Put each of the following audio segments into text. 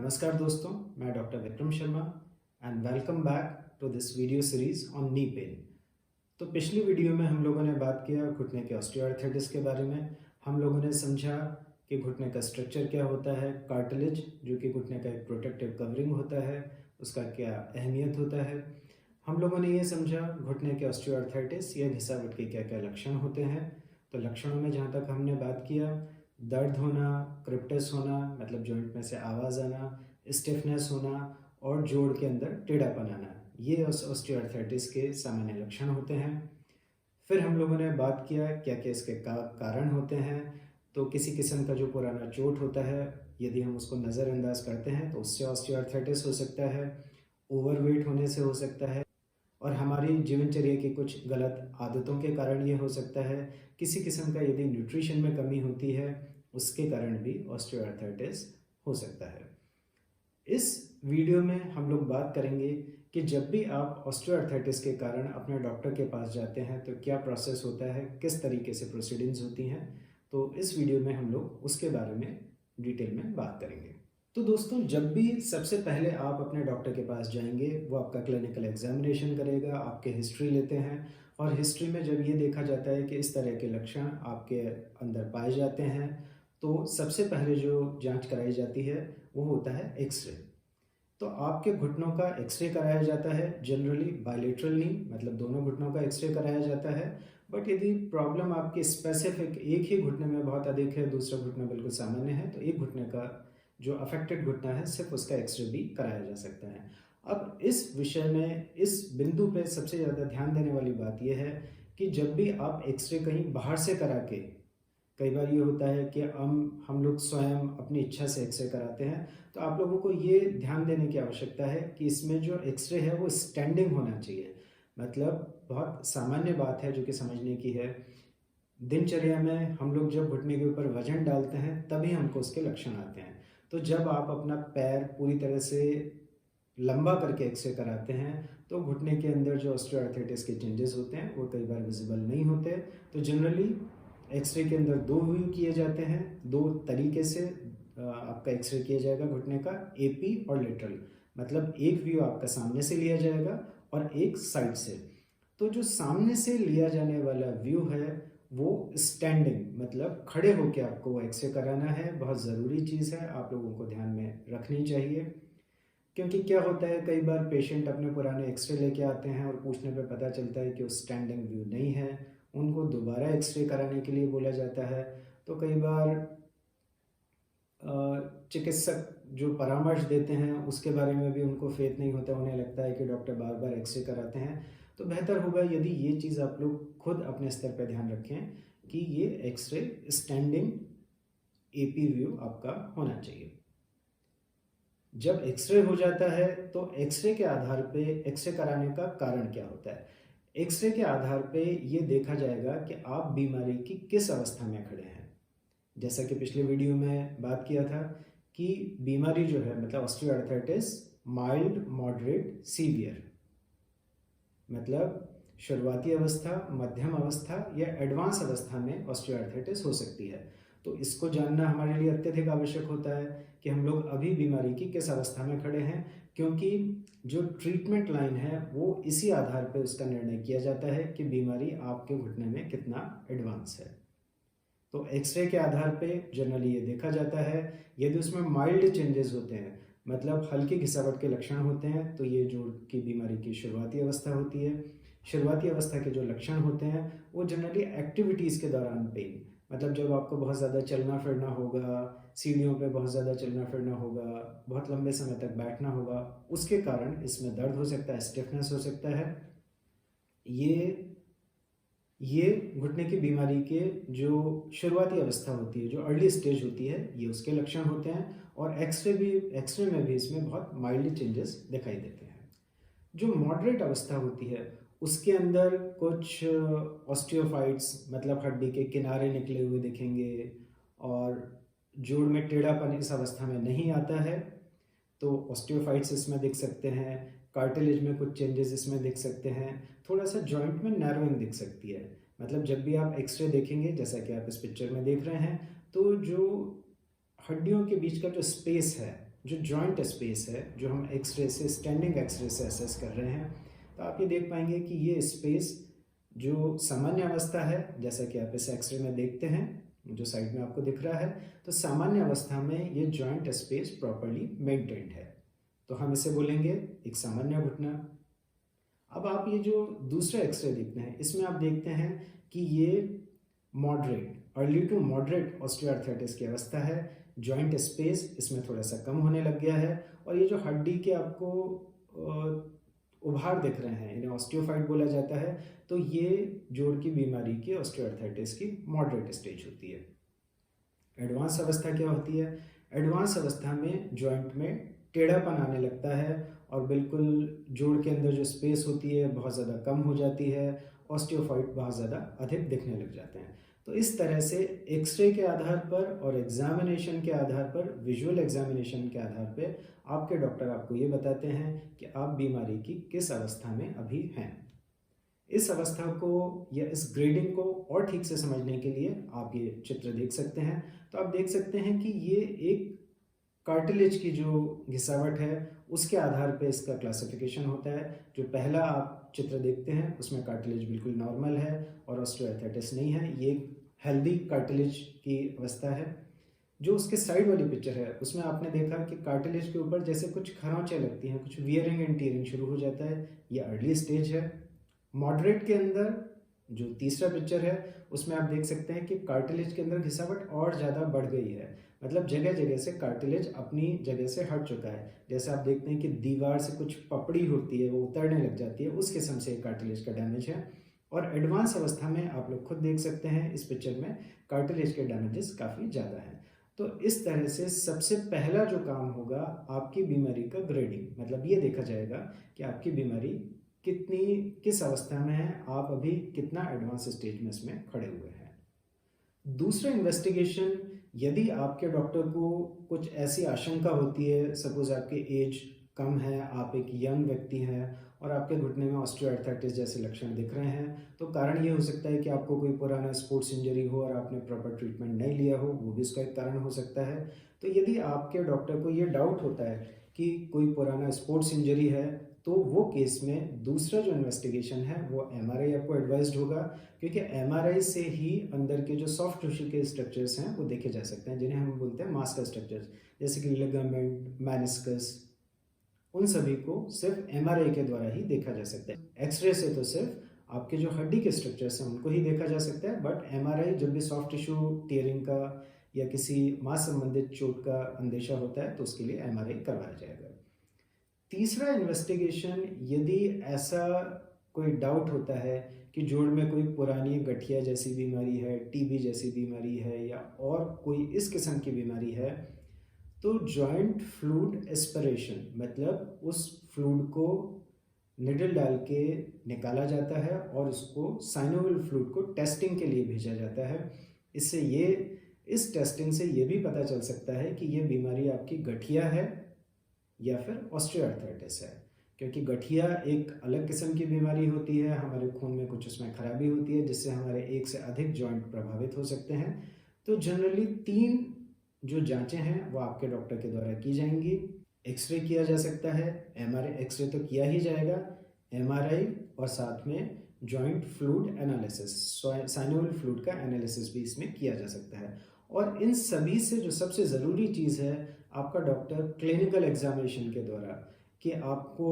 नमस्कार दोस्तों, मैं doctor Vikram Sharma and welcome back to this video series on knee pain. तो पिछली वीडियो में हम लोगों ने बात किया घुटने के ऑस्टियोआर्थराइटिस के बारे में। हम लोगों ने समझा कि घुटने का स्ट्रक्चर क्या होता है, कार्टिलेज जो कि घुटने का एक प्रोटेक्टिव कवरिंग होता है, उसका क्या अहमियत होता है। हम लोगों ने ये समझा घुटने के ऑस्टियोआर्थराइटिस या घिसावट के क्या क्या लक्षण होते हैं। तो लक्षणों में जहाँ तक हमने बात किया, दर्द होना, क्रिप्टस होना मतलब जॉइंट में से आवाज़ आना, स्टिफनेस होना और जोड़ के अंदर टेढ़ापन आना, ये ऑस्टियोआर्थराइटिस के सामान्य लक्षण होते हैं। फिर हम लोगों ने बात किया क्या क्या इसके कारण होते हैं। तो किसी किस्म का जो पुराना चोट होता है, यदि हम उसको नज़रअंदाज करते हैं तो उससे ऑस्टियोआर्थराइटिस हो सकता है, ओवरवेट होने से हो सकता है, और हमारी जीवनचर्या की कुछ गलत आदतों के कारण ये हो सकता है। किसी किस्म का यदि न्यूट्रिशन में कमी होती है, उसके कारण भी ऑस्टियोआर्थराइटिस हो सकता है। इस वीडियो में हम लोग बात करेंगे कि जब भी आप ऑस्टियोआर्थराइटिस के कारण अपने डॉक्टर के पास जाते हैं तो क्या प्रोसेस होता है, किस तरीके से प्रोसीडिंग्स होती हैं। तो इस वीडियो में हम लोग उसके बारे में डिटेल में बात करेंगे। तो दोस्तों, जब भी सबसे पहले आप अपने डॉक्टर के पास जाएंगे, वो आपका क्लिनिकल एग्जामिनेशन करेगा, आपके हिस्ट्री लेते हैं, और हिस्ट्री में जब ये देखा जाता है कि इस तरह के लक्षण आपके अंदर पाए जाते हैं, तो सबसे पहले जो जांच कराई जाती है वो होता है एक्सरे। तो आपके घुटनों का एक्सरे कराया जाता है, जनरली बायलेटरल नी मतलब दोनों घुटनों का एक्सरे कराया जाता है। बट यदि प्रॉब्लम आपकी स्पेसिफिक एक ही घुटने में बहुत अधिक है, दूसरा घुटना बिल्कुल सामान्य है, तो एक घुटने का जो अफेक्टेड घुटना है सिर्फ उसका एक्सरे भी कराया जा सकता है। अब इस विषय में, इस बिंदु पे सबसे ज़्यादा ध्यान देने वाली बात यह है कि जब भी आप एक्सरे कहीं बाहर से करा के, कई बार ये होता है कि हम लोग स्वयं अपनी इच्छा से एक्सरे कराते हैं, तो आप लोगों को ये ध्यान देने की आवश्यकता है कि इसमें जो एक्सरे है वो स्टैंडिंग होना चाहिए। मतलब बहुत सामान्य बात है जो कि समझने की है। दिनचर्या में हम लोग जब घुटने के ऊपर वजन डालते हैं तभी हमको उसके लक्षण आते हैं। तो जब आप अपना पैर पूरी तरह से लंबा करके एक्सरे कराते हैं तो घुटने के अंदर जो ऑस्टियोआर्थराइटिस के चेंजेस होते हैं वो कई बार विजिबल नहीं होते। तो जनरली एक्सरे के अंदर दो व्यू किए जाते हैं, दो तरीके से आपका एक्सरे किया जाएगा घुटने का, एपी और लेटरल। मतलब एक व्यू आपका सामने से लिया जाएगा और एक साइड से। तो जो सामने से लिया जाने वाला व्यू है वो स्टैंडिंग मतलब खड़े होकर आपको वो एक्सरे कराना है। बहुत ज़रूरी चीज़ है, आप लोगों को ध्यान में रखनी चाहिए। क्योंकि क्या होता है, कई बार पेशेंट अपने पुराने एक्सरे लेके आते हैं और पूछने पे पता चलता है कि वो स्टैंडिंग व्यू नहीं है, उनको दोबारा एक्सरे कराने के लिए बोला जाता है। तो कई बार चिकित्सक जो परामर्श देते हैं उसके बारे में भी उनको फेथ नहीं होता, उन्हें लगता है कि डॉक्टर बार बार एक्सरे कराते हैं। तो बेहतर होगा यदि ये चीज़ आप लोग खुद अपने स्तर पर ध्यान रखें कि ये एक्सरे स्टैंडिंग एपी व्यू आपका होना चाहिए। जब एक्सरे हो जाता है तो एक्सरे के आधार पे एक्सरे कराने का कारण क्या होता है, एक्सरे के आधार पे ये देखा जाएगा कि आप बीमारी की किस अवस्था में खड़े हैं। जैसा कि पिछले वीडियो में बात किया था कि बीमारी जो है मतलब ऑस्टियोआर्थराइटिस माइल्ड, मॉडरेट, सीवियर, मतलब शुरुआती अवस्था, मध्यम अवस्था या एडवांस अवस्था में ऑस्टियोआर्थराइटिस हो सकती है। तो इसको जानना हमारे लिए अत्यधिक आवश्यक होता है कि हम लोग अभी बीमारी की किस अवस्था में खड़े हैं, क्योंकि जो ट्रीटमेंट लाइन है वो इसी आधार पर उसका निर्णय किया जाता है कि बीमारी आपके घुटने में कितना एडवांस है। तो एक्सरे के आधार पे जनरली ये देखा जाता है, यदि उसमें माइल्ड चेंजेस होते हैं मतलब हल्की घिसावट के लक्षण होते हैं, तो ये जोड़ की बीमारी की शुरुआती अवस्था होती है। शुरुआती अवस्था के जो लक्षण होते हैं वो जनरली एक्टिविटीज़ के दौरान पेन, मतलब जब आपको बहुत ज़्यादा चलना फिरना होगा, सीढ़ियों पे बहुत ज़्यादा चलना फिरना होगा, बहुत लंबे समय तक बैठना होगा, उसके कारण इसमें दर्द हो सकता है, स्टिफनेस हो सकता है। ये घुटने की बीमारी के जो शुरुआती अवस्था होती है, जो अर्ली स्टेज होती है, ये उसके लक्षण होते हैं। और एक्सरे में भी इसमें बहुत माइल्ड चेंजेस दिखाई देते हैं। जो मॉडरेट अवस्था होती है उसके अंदर कुछ ऑस्टियोफाइट्स मतलब हड्डी के किनारे निकले हुए दिखेंगे और जोड़ में टेढ़ापन इस अवस्था में नहीं आता है, तो ऑस्टियोफाइट्स इसमें दिख सकते हैं। कार्टिलेज में कुछ चेंजेस इसमें दिख सकते हैं। थोड़ा सा जॉइंट में नैरोइंग दिख सकती है। मतलब जब भी आप एक्सरे देखेंगे, जैसा कि आप इस पिक्चर में देख रहे हैं, तो जो हड्डियों के बीच का जो स्पेस है, जो जॉइंट स्पेस है, जो हम एक्सरे से, स्टैंडिंग एक्सरे से असेस कर रहे हैं, तो आप ये देख पाएंगे कि ये स्पेस जो सामान्य अवस्था है, जैसा कि आप इस एक्सरे में देखते हैं, जो साइड में आपको दिख रहा है, तो सामान्य अवस्था में ये जॉइंट स्पेस प्रॉपर्ली मेंटेन्ड है, तो हम इसे बोलेंगे एक सामान्य घुटना। अब आप ये जो दूसरा एक्सरे देखते हैं, इसमें आप देखते हैं कि ये moderate, early to moderate osteoarthritis की अवस्था है। जॉइंट स्पेस इसमें थोड़ा सा कम होने लग गया है, और ये जो हड्डी के आपको उभार दिख रहे हैं, इन्हें ऑस्टियोफाइट बोला जाता है। तो ये जोड़ की बीमारी की, ऑस्टियोआर्थराइटिस की मॉडरेट स्टेज होती है। एडवांस अवस्था क्या होती है? एडवांस अवस्था में जॉइंट में टेढ़ापन आने लगता है, और बिल्कुल जोड़ के अंदर जो स्पेस होती है बहुत ज़्यादा कम हो जाती है, ऑस्टियोफाइट बहुत ज़्यादा अधिक दिखने लग जाते हैं। तो इस तरह से एक्सरे के आधार पर और एग्जामिनेशन के आधार पर, विजुअल एग्जामिनेशन के आधार पर आपके डॉक्टर आपको ये बताते हैं कि आप बीमारी की किस अवस्था में अभी हैं। इस अवस्था को या इस ग्रेडिंग को और ठीक से समझने के लिए आप ये चित्र देख सकते हैं। तो आप देख सकते हैं कि ये एक कार्टिलेज की जो घिसावट है उसके आधार पे इसका क्लासिफिकेशन होता है। जो पहला आप चित्र देखते हैं उसमें कार्टिलेज बिल्कुल नॉर्मल है और ऑस्टियोआर्थराइटिस नहीं है, ये हेल्दी कार्टिलेज की अवस्था है। जो उसके साइड वाली पिक्चर है उसमें आपने देखा कि कार्टिलेज के ऊपर जैसे कुछ खरोंचें लगती हैं, कुछ वियरिंग एंड टीयरिंग शुरू हो जाता है, ये अर्ली स्टेज है। मॉडरेट के अंदर जो तीसरा पिक्चर है उसमें आप देख सकते हैं कि कार्टिलेज के अंदर घिसावट और ज़्यादा बढ़ गई है, मतलब जगह जगह से कार्टिलेज अपनी जगह से हट चुका है। जैसे आप देखते हैं कि दीवार से कुछ पपड़ी होती है वो उतरने लग जाती है, उस किस्म से कार्टिलेज का डैमेज है। और एडवांस अवस्था में आप लोग खुद देख सकते हैं इस पिक्चर में कार्टिलेज के डैमेजेस काफ़ी ज़्यादा हैं। तो इस तरह से सबसे पहला जो काम होगा आपकी बीमारी का ग्रेडिंग, मतलब ये देखा जाएगा कि आपकी बीमारी किस अवस्था में है, आप अभी कितना एडवांस स्टेज में इसमें खड़े हुए हैं। दूसरा इन्वेस्टिगेशन, यदि आपके डॉक्टर को कुछ ऐसी आशंका होती है, सपोज आपकी एज कम है, आप एक यंग व्यक्ति हैं और आपके घुटने में ऑस्टियोआर्थराइटिस जैसे लक्षण दिख रहे हैं, तो कारण ये हो सकता है कि आपको कोई पुराना स्पोर्ट्स इंजरी हो और आपने प्रॉपर ट्रीटमेंट नहीं लिया हो, वो भी इसका एक कारण हो सकता है। तो यदि आपके डॉक्टर को ये डाउट होता है कि कोई पुराना स्पोर्ट्स इंजरी है, तो वो केस में दूसरा जो इन्वेस्टिगेशन है वो एमआरआई आपको एडवाइज्ड होगा, क्योंकि एमआरआई से ही अंदर के जो सॉफ्ट टिश्यू के स्ट्रक्चर्स हैं वो देखे जा सकते हैं, जिन्हें हम बोलते हैं मास्टर स्ट्रक्चर्स, जैसे कि लिगामेंट, मेनिस्कस, उन सभी को सिर्फ एमआरआई के द्वारा ही देखा जा सकता है। एक्सरे से तो सिर्फ आपके जो हड्डी के स्ट्रक्चर्स हैं उनको ही देखा जा सकता है, बट एमआरआई जब भी सॉफ्ट टिश्यू टीयरिंग का या किसी मांस संबंधित चोट का अंदेशा होता है तो उसके लिए एमआरआई करवाया जाएगा। तीसरा इन्वेस्टिगेशन, यदि ऐसा कोई डाउट होता है कि जोड़ में कोई पुरानी गठिया जैसी बीमारी है, टीबी जैसी बीमारी है या और कोई इस किस्म की बीमारी है, तो जॉइंट फ्लूइड एस्पिरेशन, मतलब उस फ्लूइड को निडल डाल के निकाला जाता है और उसको साइनोवियल फ्लूइड को टेस्टिंग के लिए भेजा जाता है। इस टेस्टिंग से ये भी पता चल सकता है कि ये बीमारी आपकी गठिया है या फिर ऑस्टियोआर्थराइटिस है, क्योंकि गठिया एक अलग किस्म की बीमारी होती है, हमारे खून में कुछ उसमें खराबी होती है जिससे हमारे एक से अधिक जॉइंट प्रभावित हो सकते हैं। तो जनरली 3 जो जांचें हैं वो आपके डॉक्टर के द्वारा की जाएंगी। एक्सरे किया जा सकता है, एमआरआई, एक्सरे तो किया ही जाएगा, एमआरआई और साथ में joint fluid analysis, synovial fluid का एनालिसिस भी इसमें किया जा सकता है। और इन सभी से जो सबसे ज़रूरी चीज़ है, आपका डॉक्टर क्लिनिकल एग्जामिनेशन के द्वारा, कि आपको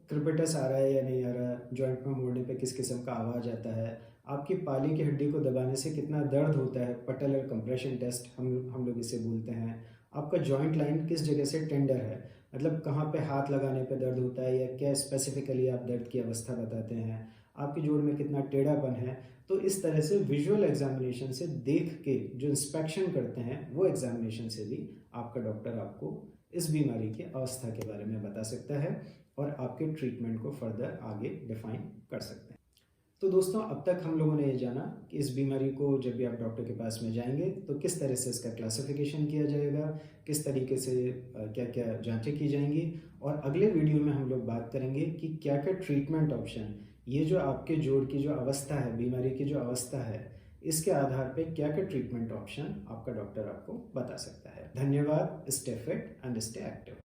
क्रिपिटस आ रहा है या नहीं आ रहा, जॉइंट में मोड़ने पे किस किस्म का आवाज़ आता है, आपकी पाली की हड्डी को दबाने से कितना दर्द होता है, पटेलर कंप्रेशन टेस्ट हम लोग इसे बोलते हैं, आपका जॉइंट लाइन किस जगह से टेंडर है, मतलब कहाँ पे हाथ लगाने पे दर्द होता है या क्या स्पेसिफिकली आप दर्द की अवस्था बताते हैं, आपके जोड़ में कितना टेढ़ापन है। तो इस तरह से विजुअल एग्जामिनेशन से देख के जो इंस्पेक्शन करते हैं, वो एग्जामिनेशन से भी आपका डॉक्टर आपको इस बीमारी की अवस्था के बारे में बता सकता है और आपके ट्रीटमेंट को फर्दर आगे डिफाइन कर सकते हैं। तो दोस्तों, अब तक हम लोगों ने ये जाना कि इस बीमारी को जब भी आप डॉक्टर के पास में जाएंगे तो किस तरह से इसका क्लासिफिकेशन किया जाएगा, किस तरीके से क्या क्या जांचें की जाएंगी, और अगले वीडियो में हम लोग बात करेंगे कि क्या क्या ट्रीटमेंट ऑप्शन, ये जो आपके जोड़ की जो अवस्था है, बीमारी की जो अवस्था है, इसके आधार पे क्या क्या ट्रीटमेंट ऑप्शन आपका डॉक्टर आपको बता सकता है। धन्यवाद। Stay fit and stay active.